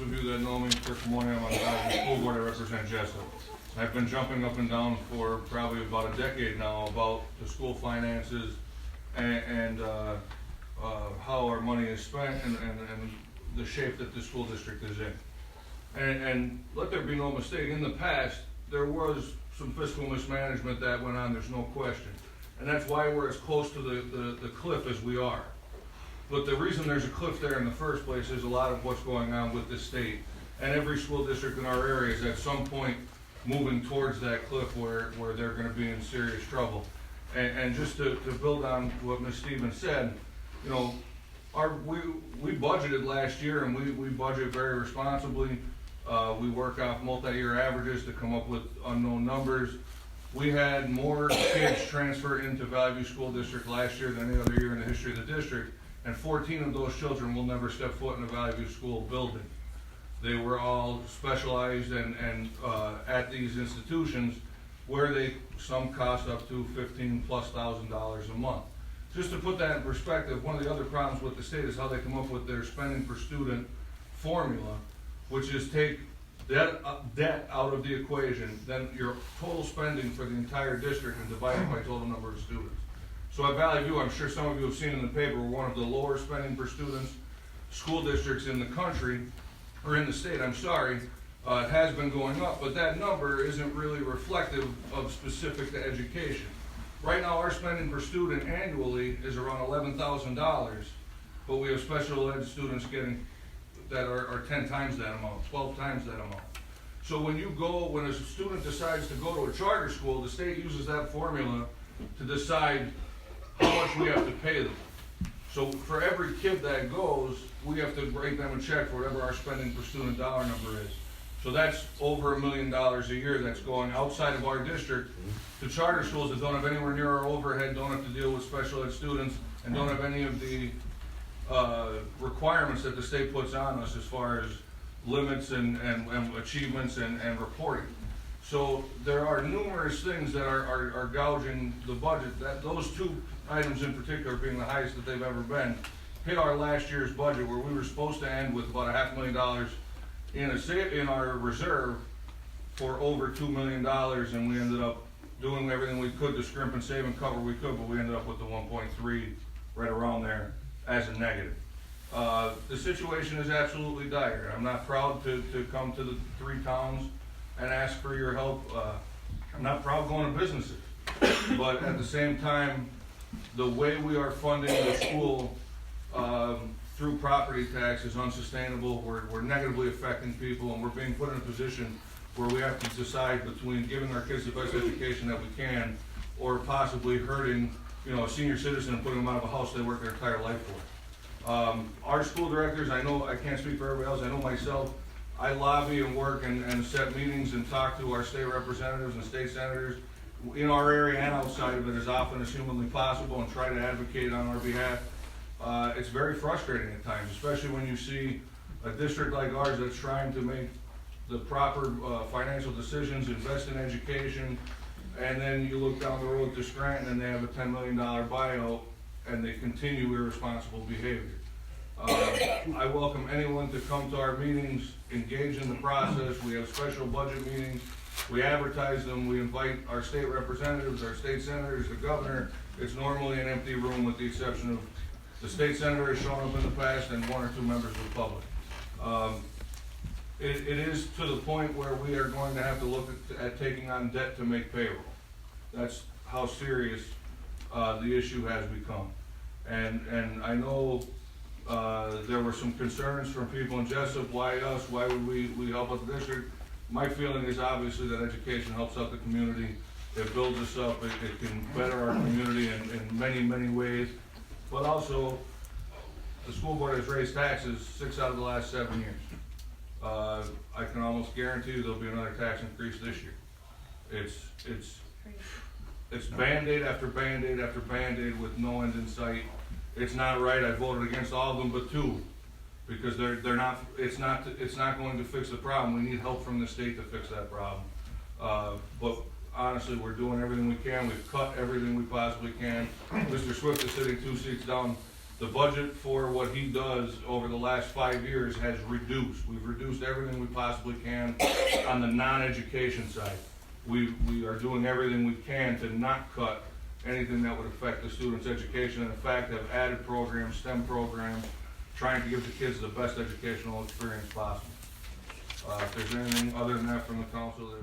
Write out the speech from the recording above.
of you that know me, Curt Camoni, I'm on the Times-Tribune school board, I represent Jessup. I've been jumping up and down for probably about a decade now about the school finances and how our money is spent and the shape that the school district is in. And let there be no mistake, in the past, there was some fiscal mismanagement that went on, there's no question. And that's why we're as close to the cliff as we are. But the reason there's a cliff there in the first place is a lot of what's going on with the state. And every school district in our area is at some point moving towards that cliff where they're gonna be in serious trouble. And just to build on what Ms. Stevens said, you know, we budgeted last year and we budget very responsibly. We work off multi-year averages to come up with unknown numbers. We had more kids transfer into Valley View School District last year than any other year in the history of the district, and 14 of those children will never step foot in a Valley View school building. They were all specialized and at these institutions where some cost up to $15,000+ a month. Just to put that in perspective, one of the other problems with the state is how they come up with their spending per student formula, which is take debt out of the equation, then your total spending for the entire district and divide it by total number of students. So at Valley View, I'm sure some of you have seen in the paper, we're one of the lower spending per students school districts in the country, or in the state, I'm sorry. It has been going up, but that number isn't really reflective of specific to education. Right now, our spending per student annually is around $11,000, but we have special ed students getting that are 10 times that amount, 12 times that amount. So when a student decides to go to a charter school, the state uses that formula to decide how much we have to pay them. So for every kid that goes, we have to write them a check for whatever our spending per student dollar number is. So that's over $1 million a year that's going outside of our district to charter schools that don't have anywhere near our overhead, don't have to deal with special ed students, and don't have any of the requirements that the state puts on us as far as limits and achievements and reporting. So there are numerous things that are gouging the budget. Those two items in particular, being the highest that they've ever been, hit our last year's budget where we were supposed to end with about $500,000 in our reserve for over $2 million, and we ended up doing everything we could to scrimp and save and cover we could, but we ended up with the 1.3 right around there as a negative. The situation is absolutely dire. I'm not proud to come to the three towns and ask for your help. I'm not proud going to businesses, but at the same time, the way we are funding the school through property tax is unsustainable. We're negatively affecting people, and we're being put in a position where we have to decide between giving our kids the best education that we can or possibly hurting, you know, a senior citizen and putting them out of a house they worked their entire life for. Our school directors, I know I can't speak for everybody else, I know myself, I lobby and work and set meetings and talk to our state representatives and state senators in our area and outside of it as often as humanly possible and try to advocate on our behalf. It's very frustrating at times, especially when you see a district like ours that's trying to make the proper financial decisions, invest in education, and then you look down the road to Scranton and they have a $10 million buyout and they continue irresponsible behavior. I welcome anyone to come to our meetings, engage in the process. We have special budget meetings. We advertise them. We invite our state representatives, our state senators, the governor. It's normally an empty room with the exception of the state senator has shown up in the past and one or two members of the public. It is to the point where we are going to have to look at taking on debt to make payroll. That's how serious the issue has become. And I know there were some concerns from people in Jessup, why us, why would we help out the district? My feeling is obviously that education helps out the community, it builds us up, it can better our community in many, many ways, but also the school board has raised taxes 6 out of the last 7 years. I can almost guarantee you there'll be another tax increase this year. It's Band-Aid after Band-Aid after Band-Aid with no end in sight. It's not right. I voted against all of them but 2 because they're not. It's not going to fix the problem. We need help from the state to fix that problem. But honestly, we're doing everything we can. We've cut everything we possibly can. Mr. Swift is sitting 2 seats down The budget for what he does over the last 5 years has reduced. We've reduced everything we possibly can on the non-education side. We are doing everything we can to not cut anything that would affect the students' education, and in fact have added programs, STEM programs, trying to give the kids the best educational experience possible. If there's anything other than that from the council,